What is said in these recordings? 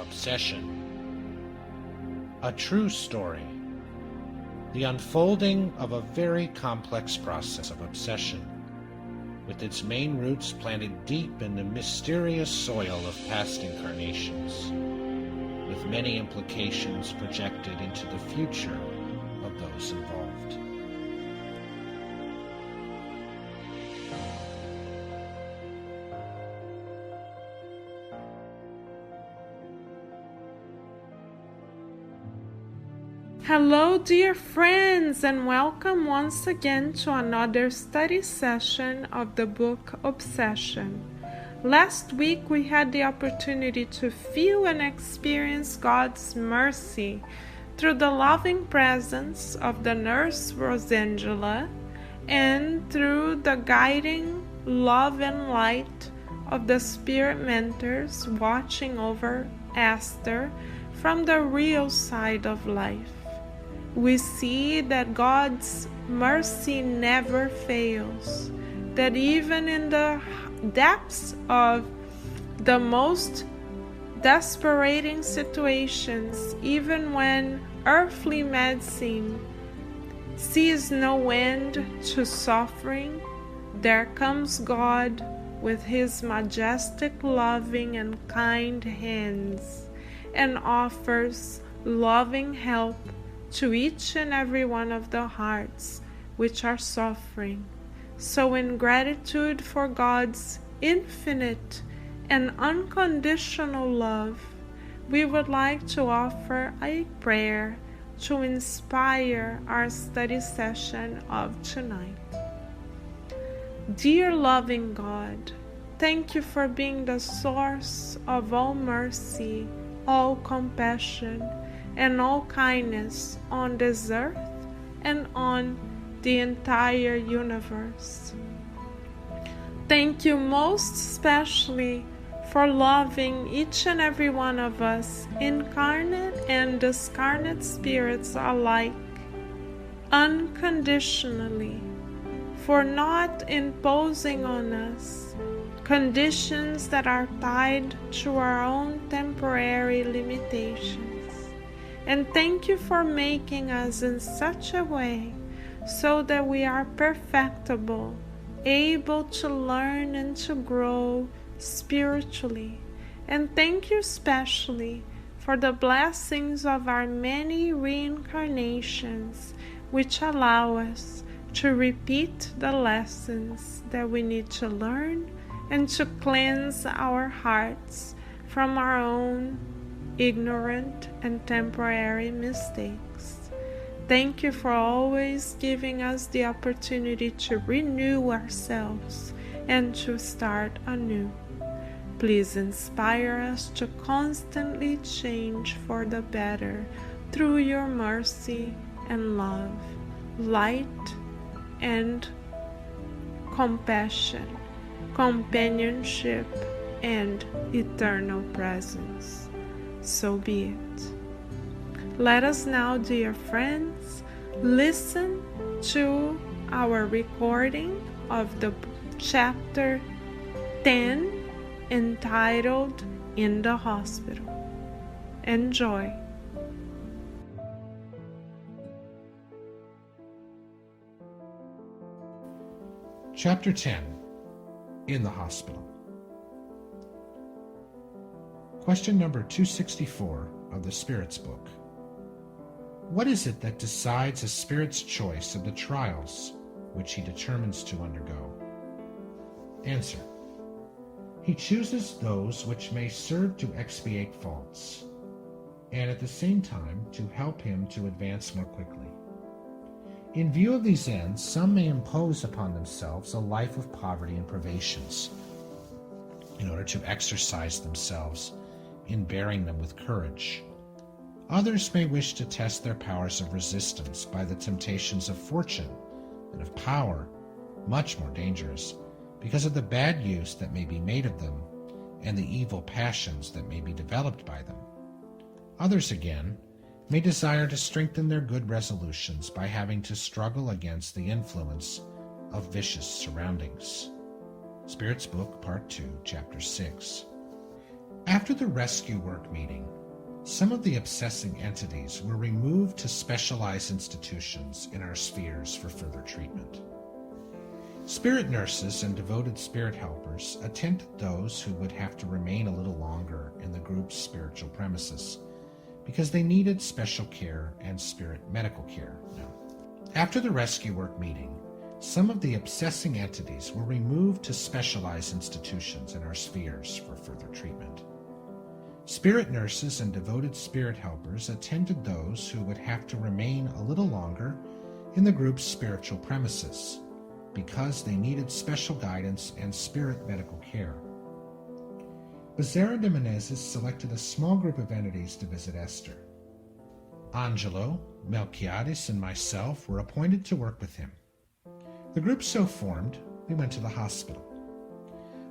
obsession. A true story. The unfolding of a very complex process of obsession, with its main roots planted deep in the mysterious soil of past incarnations, with many implications projected into the future of those involved. Hello, dear friends, and welcome once again to another study session of the book Obsession. Last week we had the opportunity to feel and experience God's mercy through the loving presence of the nurse Rosangela and through the guiding love and light of the spirit mentors watching over Esther from the real side of life. We see that God's mercy never fails, that even in the depths of the most desperating situations, even when earthly medicine sees no end to suffering, there comes God with his majestic, loving, and kind hands and offers loving help to each and every one of the hearts which are suffering. So in gratitude for God's infinite and unconditional love, we would like to offer a prayer to inspire our study session of tonight. Dear loving God, thank you for being the source of all mercy, all compassion, and all kindness on this earth and on the entire universe. Thank you most especially for loving each and every one of us, incarnate and discarnate spirits alike, unconditionally, for not imposing on us conditions that are tied to our own temporary limitations. And thank you for making us in such a way so that we are perfectible, able to learn and to grow spiritually. And thank you especially for the blessings of our many reincarnations, which allow us to repeat the lessons that we need to learn and to cleanse our hearts from our own ignorant and temporary mistakes. Thank you for always giving us the opportunity to renew ourselves and to start anew. Please inspire us to constantly change for the better through your mercy and love, light and compassion, companionship and eternal presence. So be it. Let us now, dear friends, listen to our recording of the chapter 10 entitled In the Hospital. Enjoy. Chapter 10. In the Hospital. Question number 264 of the Spirit's Book. What is it that decides a spirit's choice of the trials which he determines to undergo? Answer. He chooses those which may serve to expiate faults, and at the same time to help him to advance more quickly. In view of these ends, some may impose upon themselves a life of poverty and privations, in order to exercise themselves in bearing them with courage. Others may wish to test their powers of resistance by the temptations of fortune and of power, much more dangerous, because of the bad use that may be made of them and the evil passions that may be developed by them. Others, again, may desire to strengthen their good resolutions by having to struggle against the influence of vicious surroundings. Spirit's Book, Part 2, Chapter 6. After the rescue work meeting, Some of the obsessing entities were removed to specialized institutions in our spheres for further treatment. Spirit nurses and devoted spirit helpers attended those who would have to remain a little longer in the group's spiritual premises because they needed special care and spirit medical care. After the rescue work meeting, some of the obsessing entities were removed to specialized institutions in our spheres for further treatment. Spirit nurses and devoted spirit helpers attended those who would have to remain a little longer in the group's spiritual premises because they needed special guidance and spirit medical care. Becerra de Menezes selected a small group of entities to visit Esther. Angelo, Melquiades, and myself were appointed to work with him. The group so formed, we went to the hospital.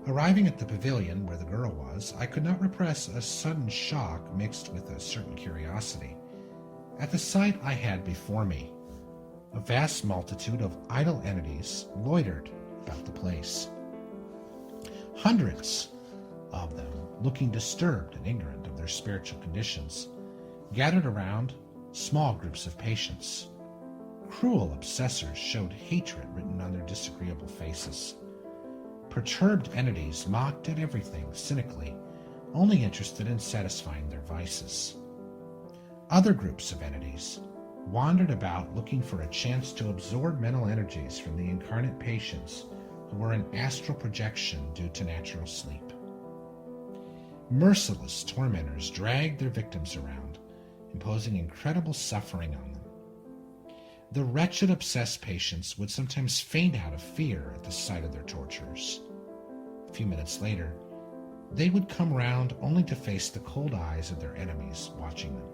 Arriving at the pavilion where the girl was, I could not repress a sudden shock mixed with a certain curiosity at the sight I had before me. A vast multitude of idle entities loitered about the place. Hundreds of them, looking disturbed and ignorant of their spiritual conditions, gathered around small groups of patients. Cruel obsessors showed hatred written on their disagreeable faces. Perturbed entities mocked at everything cynically, only interested in satisfying their vices. Other groups of entities wandered about looking for a chance to absorb mental energies from the incarnate patients who were in astral projection due to natural sleep. Merciless tormentors dragged their victims around, imposing incredible suffering on them. The wretched obsessed patients would sometimes faint out of fear at the sight of their torturers. A few minutes later, they would come round only to face the cold eyes of their enemies watching them.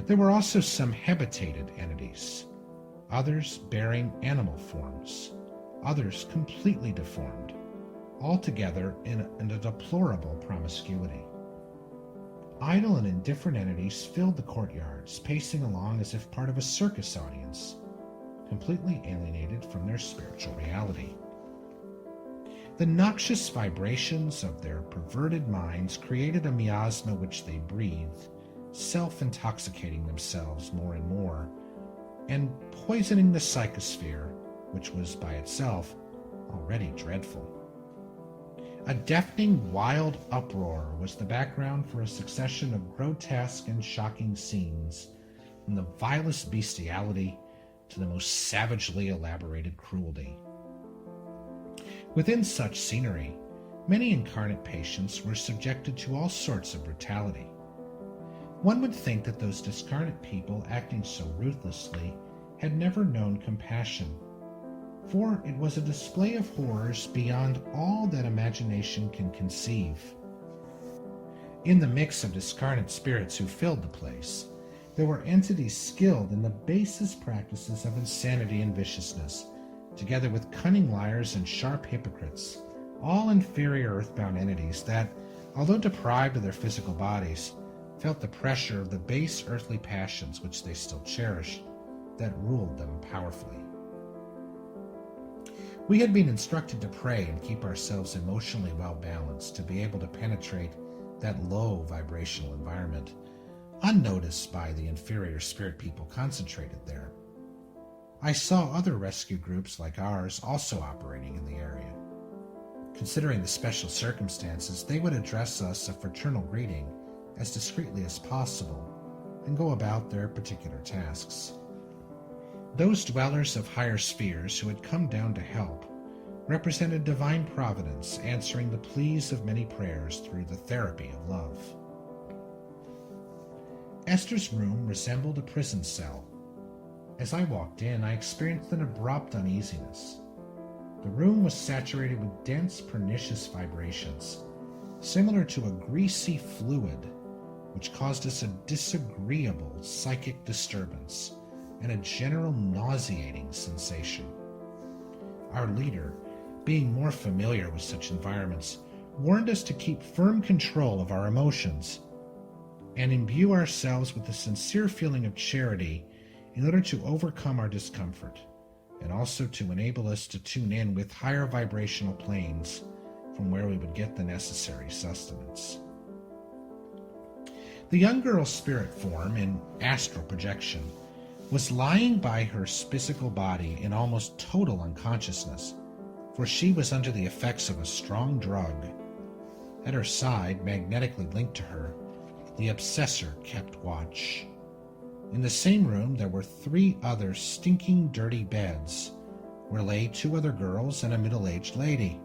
There were also some habitated entities, others bearing animal forms, others completely deformed, altogether in a deplorable promiscuity. Idle and indifferent entities filled the courtyards, pacing along as if part of a circus audience, completely alienated from their spiritual reality. The noxious vibrations of their perverted minds created a miasma which they breathed, self-intoxicating themselves more and more, and poisoning the psychosphere, which was by itself already dreadful. A deafening, wild uproar was the background for a succession of grotesque and shocking scenes, from the vilest bestiality to the most savagely elaborated cruelty. Within such scenery, many incarnate patients were subjected to all sorts of brutality. One would think that those discarnate people acting so ruthlessly had never known compassion, for it was a display of horrors beyond all that imagination can conceive. In the mix of discarnate spirits who filled the place, there were entities skilled in the basest practices of insanity and viciousness, together with cunning liars and sharp hypocrites, all inferior earthbound entities that, although deprived of their physical bodies, felt the pressure of the base earthly passions which they still cherished, that ruled them powerfully. We had been instructed to pray and keep ourselves emotionally well balanced to be able to penetrate that low vibrational environment, unnoticed by the inferior spirit people concentrated there. I saw other rescue groups like ours also operating in the area. Considering the special circumstances, they would address us a fraternal greeting as discreetly as possible and go about their particular tasks. Those dwellers of higher spheres who had come down to help represented divine providence answering the pleas of many prayers through the therapy of love. Esther's room resembled a prison cell. As I walked in, I experienced an abrupt uneasiness. The room was saturated with dense, pernicious vibrations, similar to a greasy fluid, which caused us a disagreeable psychic disturbance and a general nauseating sensation. Our leader, being more familiar with such environments, warned us to keep firm control of our emotions and imbue ourselves with a sincere feeling of charity in order to overcome our discomfort, and also to enable us to tune in with higher vibrational planes from where we would get the necessary sustenance. The young girl's spirit form, in astral projection, was lying by her physical body in almost total unconsciousness, for she was under the effects of a strong drug. At her side, magnetically linked to her, the obsessor kept watch. In the same room there were 3 other stinking, dirty beds, where lay 2 other girls and a middle-aged lady.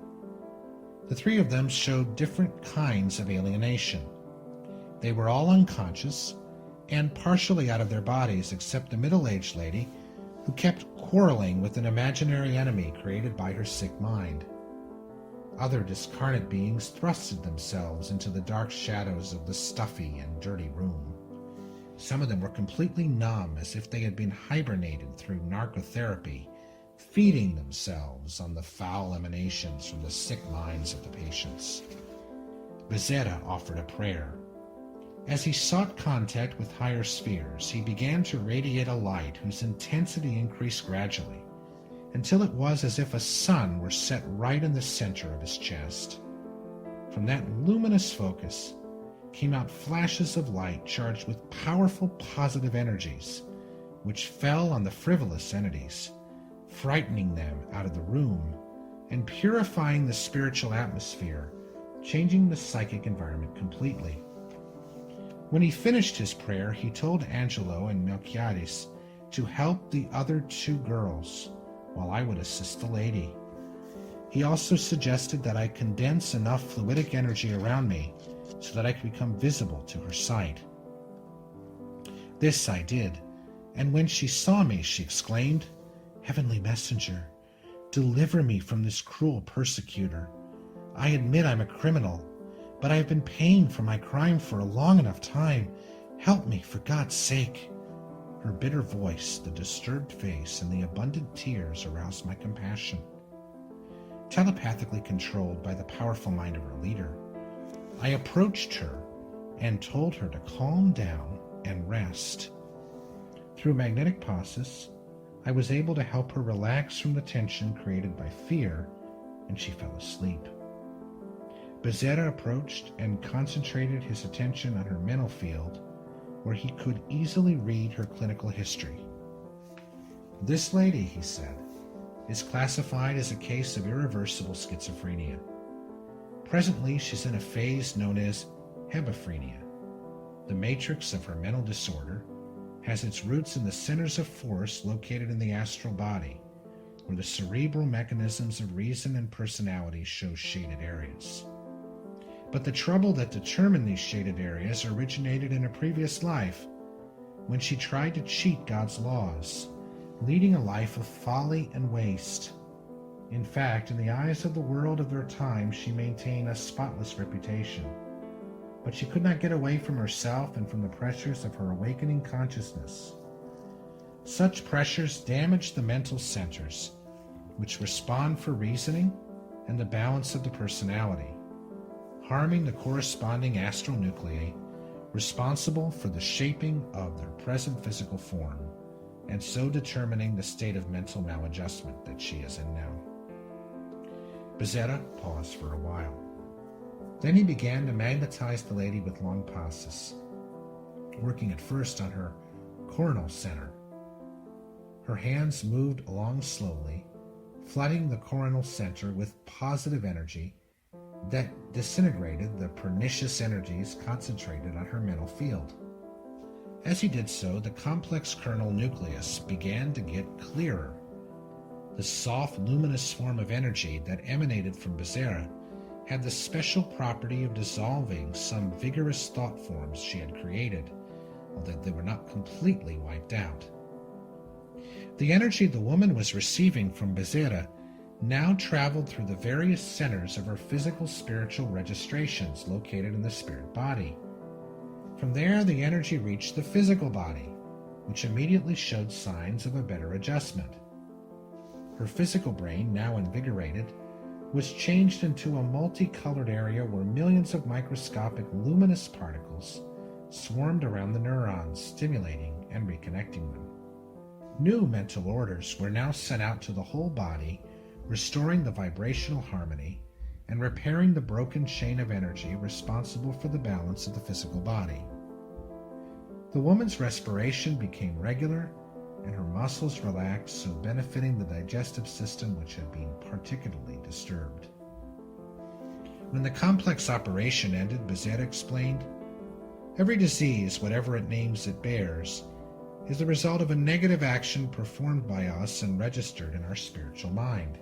The 3 of them showed different kinds of alienation. They were all unconscious and partially out of their bodies, except the middle-aged lady, who kept quarreling with an imaginary enemy created by her sick mind. Other discarnate beings thrusted themselves into the dark shadows of the stuffy and dirty room. Some of them were completely numb, as if they had been hibernated through narcotherapy, feeding themselves on the foul emanations from the sick minds of the patients. Becerra offered a prayer. As he sought contact with higher spheres, he began to radiate a light whose intensity increased gradually, until it was as if a sun were set right in the center of his chest. From that luminous focus came out flashes of light charged with powerful positive energies, which fell on the frivolous entities, frightening them out of the room and purifying the spiritual atmosphere, changing the psychic environment completely. When he finished his prayer, he told Angelo and Melchiades to help the other 2 girls, while I would assist the lady. He also suggested that I condense enough fluidic energy around me so that I could become visible to her sight. This I did, and when she saw me, she exclaimed, "Heavenly Messenger, deliver me from this cruel persecutor. I admit I'm a criminal, but I have been paying for my crime for a long enough time. Help me, for God's sake." Her bitter voice, the disturbed face, and the abundant tears aroused my compassion. Telepathically controlled by the powerful mind of her leader, I approached her and told her to calm down and rest. Through magnetic process, I was able to help her relax from the tension created by fear, and she fell asleep. Becerra approached and concentrated his attention on her mental field, where he could easily read her clinical history. "This lady," he said, "is classified as a case of irreversible schizophrenia. Presently, she's in a phase known as hebephrenia. The matrix of her mental disorder has its roots in the centers of force located in the astral body, where the cerebral mechanisms of reason and personality show shaded areas. But the trouble that determined these shaded areas originated in a previous life, when she tried to cheat God's laws, leading a life of folly and waste. In fact, in the eyes of the world of their time, she maintained a spotless reputation. But she could not get away from herself and from the pressures of her awakening consciousness. Such pressures damage the mental centers, which respond for reasoning and the balance of the personality, harming the corresponding astral nuclei responsible for the shaping of their present physical form, and so determining the state of mental maladjustment that she is in now." Becerra paused for a while. Then he began to magnetize the lady with long passes, working at first on her coronal center. Her hands moved along slowly, flooding the coronal center with positive energy that disintegrated the pernicious energies concentrated on her mental field. As he did so, the complex kernel nucleus began to get clearer. The soft, luminous form of energy that emanated from Becerra had the special property of dissolving some vigorous thought forms she had created, although they were not completely wiped out. The energy the woman was receiving from Becerra now traveled through the various centers of her physical spiritual registrations located in the spirit body. From there, the energy reached the physical body, which immediately showed signs of a better adjustment. Her physical brain, now invigorated, was changed into a multicolored area where millions of microscopic luminous particles swarmed around the neurons, stimulating and reconnecting them. New mental orders were now sent out to the whole body, restoring the vibrational harmony and repairing the broken chain of energy responsible for the balance of the physical body. The woman's respiration became regular, and her muscles relaxed, so benefiting the digestive system, which had been particularly disturbed. When the complex operation ended, Bezerra explained, "Every disease, whatever names it bears, is the result of a negative action performed by us and registered in our spiritual mind.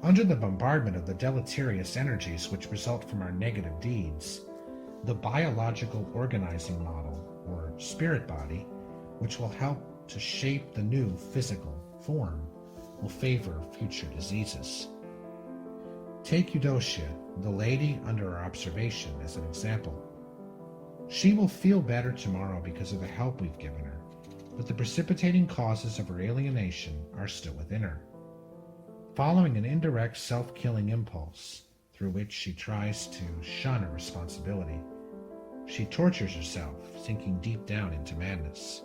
Under the bombardment of the deleterious energies which result from our negative deeds, the biological organizing model, or spirit body, which will help to shape the new physical form, will favor future diseases. Take Eudocia, the lady under our observation, as an example. She will feel better tomorrow because of the help we've given her, but the precipitating causes of her alienation are still within her. Following an indirect self-killing impulse through which she tries to shun her responsibility, she tortures herself, sinking deep down into madness."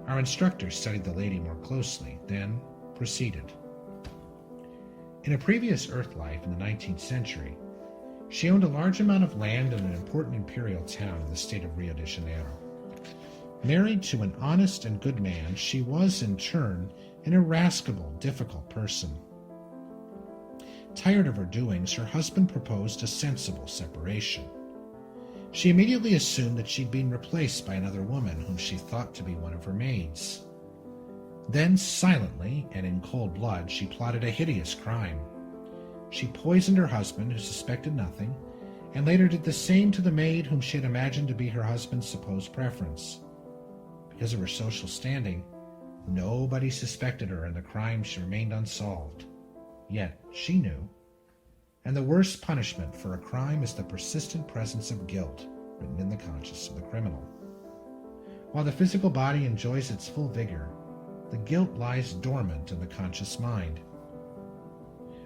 Our instructor studied the lady more closely, then proceeded. In a previous Earth life in the 19th century, she owned a large amount of land in an important imperial town in the state of Rio de Janeiro. Married to an honest and good man, she was, in turn, an irascible, difficult person. Tired of her doings, her husband proposed a sensible separation. She immediately assumed that she'd been replaced by another woman whom she thought to be one of her maids. Then, silently and in cold blood, she plotted a hideous crime. She poisoned her husband, who suspected nothing, and later did the same to the maid whom she had imagined to be her husband's supposed preference. Because of her social standing, nobody suspected her, and the crime remained unsolved. Yet she knew. And the worst punishment for a crime is the persistent presence of guilt written in the conscience of the criminal. While the physical body enjoys its full vigor, the guilt lies dormant in the conscious mind.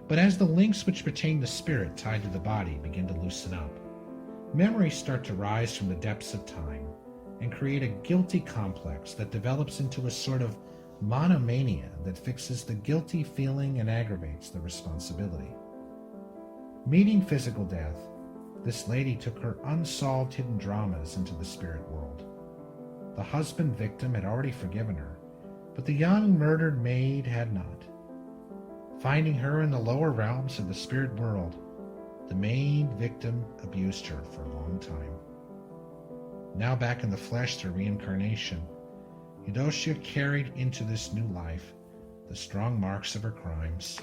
But as the links which pertain to spirit tied to the body begin to loosen up, memories start to rise from the depths of time and create a guilty complex that develops into a sort of monomania that fixes the guilty feeling and aggravates the responsibility. Meeting physical death, this lady took her unsolved hidden dramas into the spirit world. The husband victim had already forgiven her, but the young murdered maid had not. Finding her in the lower realms of the spirit world, the maid victim abused her for a long time. Now back in the flesh through reincarnation, Eudocia carried into this new life the strong marks of her crimes,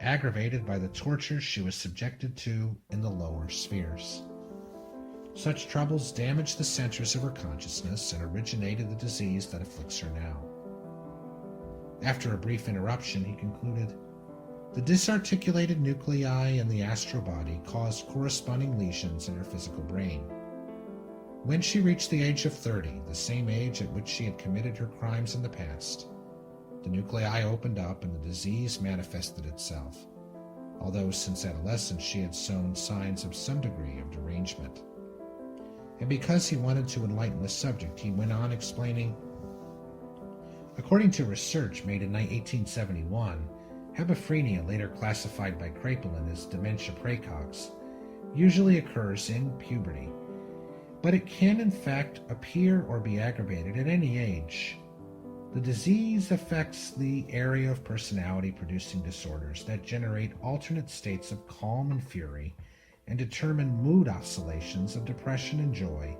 aggravated by the tortures she was subjected to in the lower spheres. Such troubles damaged the centers of her consciousness and originated the disease that afflicts her now. After a brief interruption, he concluded, "The disarticulated nuclei in the astral body caused corresponding lesions in her physical brain. When she reached the age of 30, the same age at which she had committed her crimes in the past, the nuclei opened up and the disease manifested itself, although since adolescence she had shown signs of some degree of derangement." And because he wanted to enlighten the subject, he went on explaining, "According to research made in 1871, hebephrenia, later classified by Kraepelin as dementia praecox, usually occurs in puberty, but it can in fact appear or be aggravated at any age. The disease affects the area of personality producing disorders that generate alternate states of calm and fury and determine mood oscillations of depression and joy,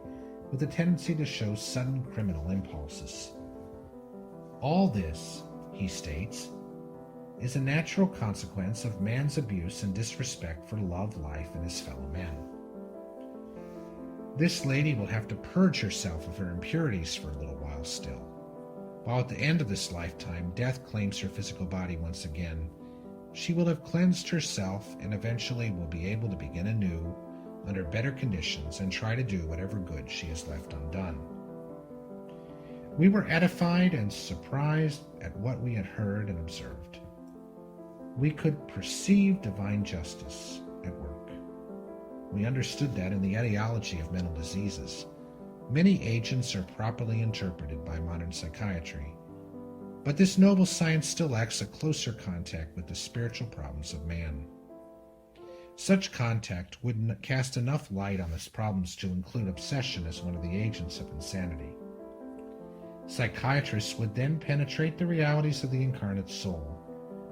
with a tendency to show sudden criminal impulses. All this," he states, "is a natural consequence of man's abuse and disrespect for love, life, and his fellow men. This lady will have to purge herself of her impurities for a little while still. While at the end of this lifetime death claims her physical body once again, she will have cleansed herself and eventually will be able to begin anew under better conditions and try to do whatever good she has left undone." We were edified and surprised at what we had heard and observed. We could perceive divine justice at work. We understood that in the etiology of mental diseases, many agents are properly interpreted by modern psychiatry, but this noble science still lacks a closer contact with the spiritual problems of man. Such contact would cast enough light on these problems to include obsession as one of the agents of insanity. Psychiatrists would then penetrate the realities of the incarnate soul,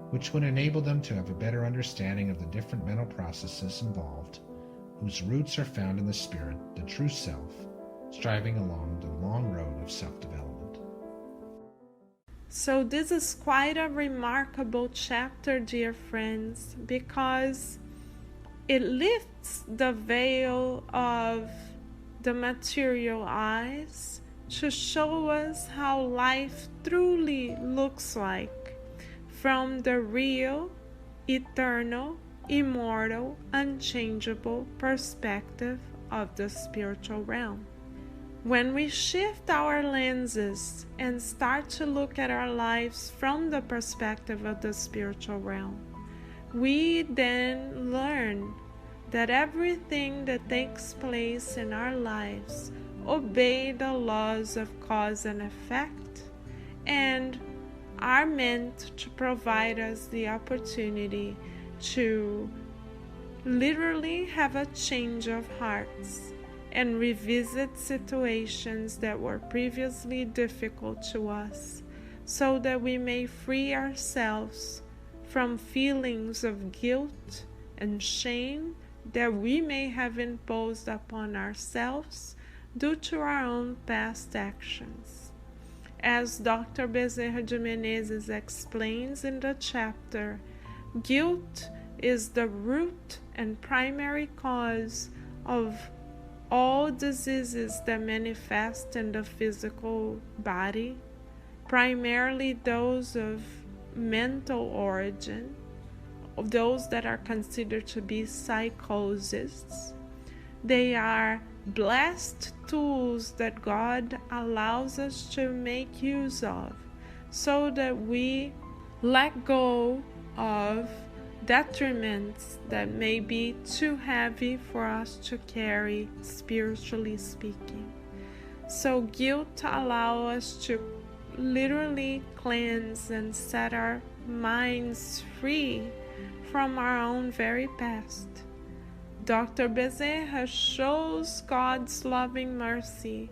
which would enable them to have a better understanding of the different mental processes involved, whose roots are found in the spirit, the true self, striving along the long road of self-development. So this is quite a remarkable chapter, dear friends, because it lifts the veil of the material eyes to show us how life truly looks like from the real, eternal, immortal, unchangeable perspective of the spiritual realm. When we shift our lenses and start to look at our lives from the perspective of the spiritual realm, we then learn that everything that takes place in our lives obey the laws of cause and effect and are meant to provide us the opportunity to literally have a change of hearts and revisit situations that were previously difficult to us, so that we may free ourselves from feelings of guilt and shame that we may have imposed upon ourselves due to our own past actions. As Dr. Bezerra de Menezes explains in the chapter, guilt is the root and primary cause of all diseases that manifest in the physical body, primarily those of mental origin, of those that are considered to be psychoses. They are blessed tools that God allows us to make use of so that we let go of detriments that may be too heavy for us to carry, spiritually speaking. So guilt allows us to literally cleanse and set our minds free from our own very past. Dr. Bezerra shows God's loving mercy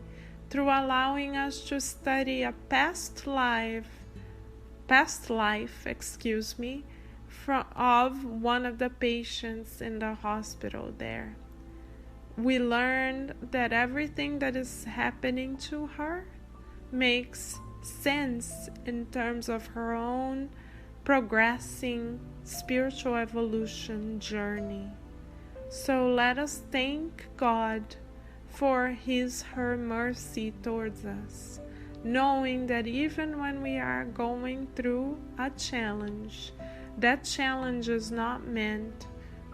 through allowing us to study a past life, of one of the patients in the hospital there. We learned that everything that is happening to her makes sense in terms of her own progressing spiritual evolution journey. So let us thank God for her mercy towards us, knowing that even when we are going through a challenge, that challenge is not meant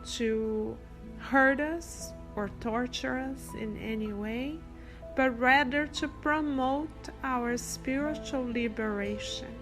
to hurt us or torture us in any way, but rather to promote our spiritual liberation.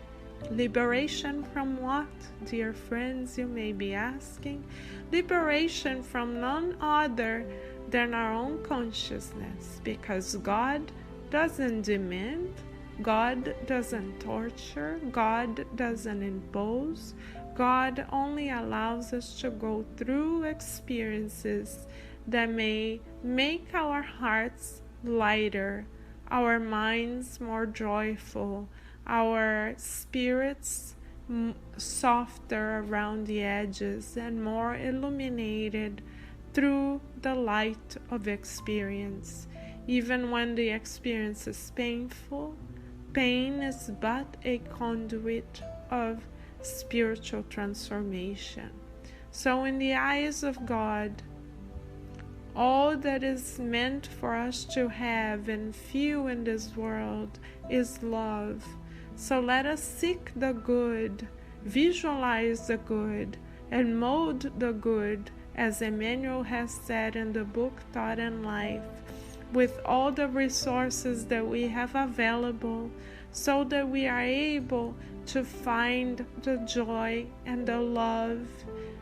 Liberation from what, dear friends, you may be asking? Liberation from none other than our own consciousness, because God doesn't demand, God doesn't torture, God doesn't impose. God only allows us to go through experiences that may make our hearts lighter, our minds more joyful, our spirits softer around the edges and more illuminated through the light of experience. Even when the experience is painful, pain is but a conduit of spiritual transformation. So in the eyes of God, all that is meant for us to have and feel in this world is love. So let us seek the good, visualize the good, and mold the good, as Emmanuel has said in the book Thought and Life, with all the resources that we have available, so that we are able to find the joy and the love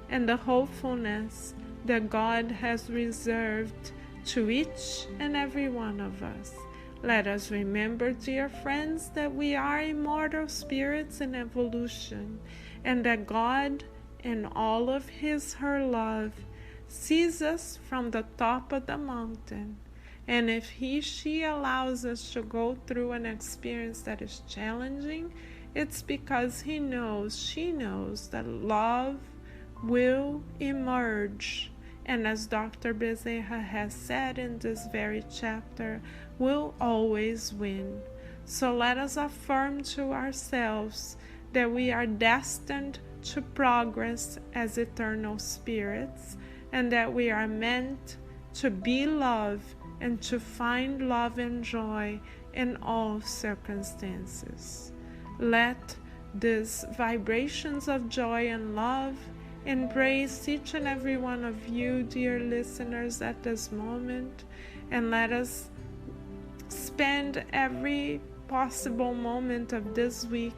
and the hopefulness that God has reserved to each and every one of us. Let us remember, dear friends, that we are immortal spirits in evolution, and that God, in all of her love, sees us from the top of the mountain. And if she allows us to go through an experience that is challenging, it's because she knows that love will emerge. And as Dr. Bezerra has said in this very chapter, will always win. So let us affirm to ourselves that we are destined to progress as eternal spirits, and that we are meant to be love and to find love and joy in all circumstances. Let these vibrations of joy and love embrace each and every one of you, dear listeners, at this moment, and let us spend every possible moment of this week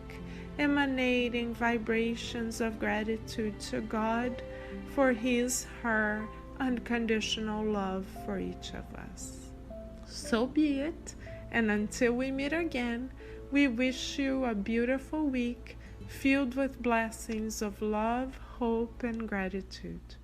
emanating vibrations of gratitude to God for her unconditional love for each of us. So be it, and until we meet again, we wish you a beautiful week filled with blessings of love, hope, and gratitude.